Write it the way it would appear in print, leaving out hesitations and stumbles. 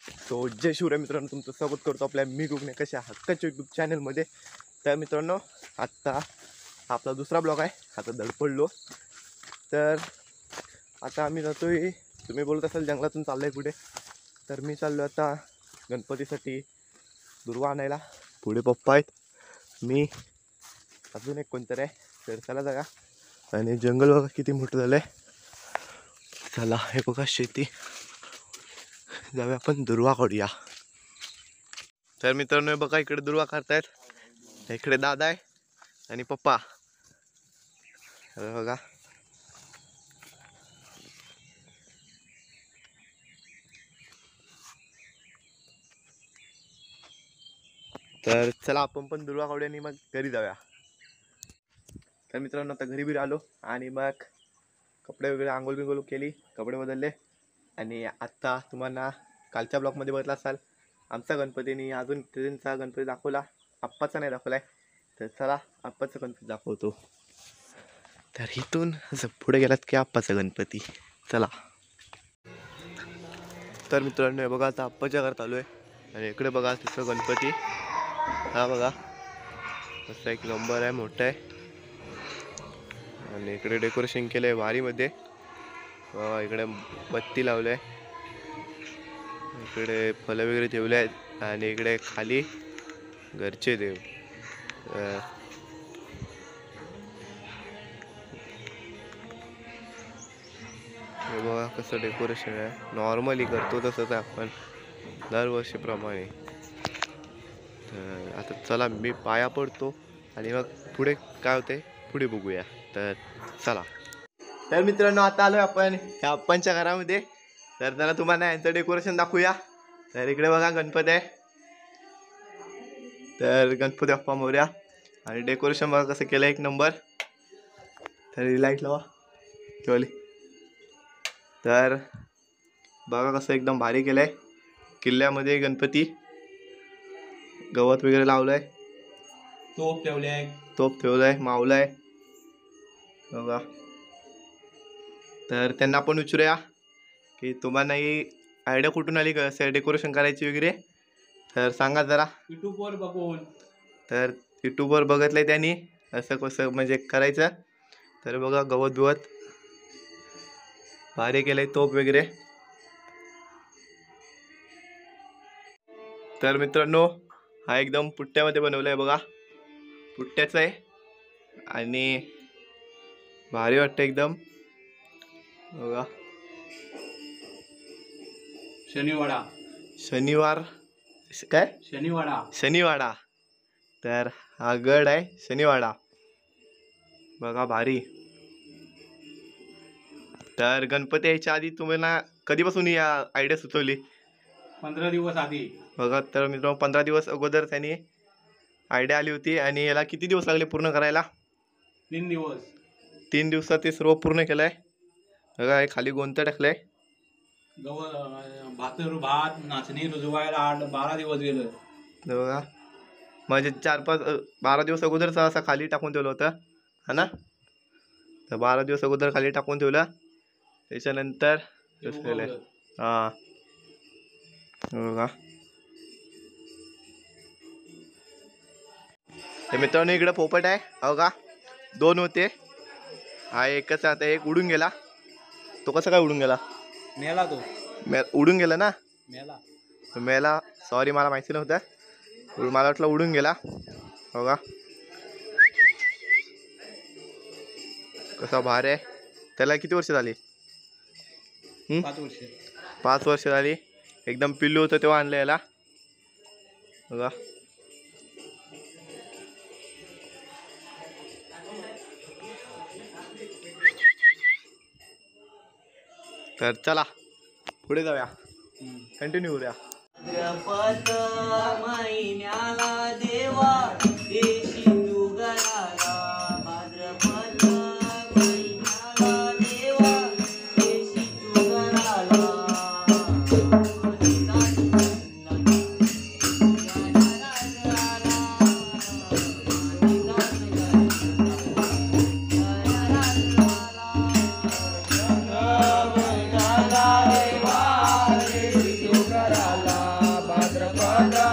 तो जय शिवराय मित्रांनो, तुमचं स्वागत करतो आपल्या मी गुगणे कशा हक्काच्या यूट्यूब चॅनलमध्ये. तर मित्रांनो, आत्ता आपला दुसरा ब्लॉग आहे. आता धडपडलो तर आता आम्ही जातोय. तुम्ही बोलत असाल जंगलातून चाललं आहे कुठे, तर मी चाललो आता गणपतीसाठी दुर्वा आणायला. पुढे पप्पा आहेत, मी अजून एक कोणतरी आहे. तर चला जागा. आणि जंगल बघा किती मोठं झालं आहे. चला, हे बघा शेती. जाऊया आपण दुर्वा काढूया. तर मित्रांनो बघा, इकडे दुर्वा काढतायत. इकडे दादा आहे आणि पप्पा बघा. तर चला आपण पण दुर्वा काढूया आणि मग घरी जाऊया. तर मित्रांनो आता घरी बी आलो आणि मग कपडे वगैरे आंघोळ बिंघोळ केली, कपडे बदलले. आणि आत्ता तुम्हाला कालच्या ब्लॉगमध्ये बघितला असाल आमचा गणपतीने अजून त्यांचा गणपती दाखवला, आप्पाचा नाही दाखवलाय. तर चला आप्पाचा गणपती दाखवतो. तर इथून असं पुढे गेलात की आप्पाचा गणपती. चला. तर मित्रांनो हे बघा, आता आप्पाच्या घरात आलो आहे. आणि इकडे बघा तिथं गणपती. हा बघा असं एक नंबर आहे, मोठा आहे. आणि इकडे डेकोरेशन केलं आहे वारीमध्ये. इकडे बत्ती लावलं आहे, इकडे फलं वगैरे ठेवले आहेत. आणि इकडे खाली घरचे देव. हे बघा कसं डेकोरेशन आहे. नॉर्मली करतो तसंच आहे आपण दरवर्षीप्रमाणे. तर आता चला मी पाया पडतो आणि मग पुढे काय होते पुढे बघूया. तर चला. तर मित्रांनो आता आलोय आपण ह्या आप्पांच्या घरामध्ये. तर त्याला तुम्हाला यांचं डेकोरेशन दाखवूया. तर इकडे बघा गणपती आहे. तर गणपती बाप्पा मोरया. आणि डेकोरेशन बघा कसं केलं, एक नंबर. तर लाईट लावा केवली. तर बघा कसं एकदम भारी केलंय. किल्ल्यामध्ये गणपती, गवत वगैरे लावलंय, तोप ठेवलाय, मावलाय बघा. तर त्यांना आपण विचारूया की तुम्हाला ही आयडिया कुठून आली कसं डेकोरेशन करायची वगैरे. तर सांगा जरा. युट्यूबवर बघून. तर युट्यूबवर बघितलंय त्यांनी असं कसं म्हणजे करायचं. तर बघा गवत बिवत भारी केलंय, तोप वगैरे. तर मित्रांनो हा एकदम पुट्ट्यामध्ये बनवलाय बघा, पुट्ट्याचं आहे. आणि भारी वाटतं एकदम बघा. शनिवार काय शनिवाडा. तर हा गड आहे शनिवाडा बघा, भारी. तर गणपती यायच्या आधी तुम्हाला कधीपासून या आयडिया सुचवली? 15 दिवस आधी बघा. तर मित्रांनो 15 दिवस अगोदर त्यांनी आयडिया आली होती. आणि याला किती दिवस लागले पूर्ण करायला? 3 दिवस. 3 दिवसात ते सर्व पूर्ण केलंय बघा. हे खाली गोंतं टाकलंय. भात नाचणी रुजवायला 12 दिवस गेलं बघा. म्हणजे 12 दिवस अगोदरच असं खाली टाकून ठेवलं होतं हा ना. तर 12 दिवस अगोदर खाली टाकून ठेवलं. त्याच्यानंतर केलंय. हा बघा. तर मित्रांनो इकडे पोपट आहे बघा. 2 होते, हा एकच. आता एक उडून गेला. तो कसा काय उडून गेला? मेला तो. उडून गेला ना. मेला. सॉरी, मला माहिती नव्हतं. मला वाटलं उडून गेला बघा. कसा भार आहे. त्याला किती वर्ष झाली? 5 वर्ष झाली. एकदम पिल्लू होतं तेव्हा आणलं याला बघा. तर चला पुढे जाऊया, कंटिन्यू करूया. भाद्रपद महिन्याला देवा देशी तू गराला. भाद्रपद महिन्याला देवा देशी तू गराला. देवा देशी तू गराला. दादा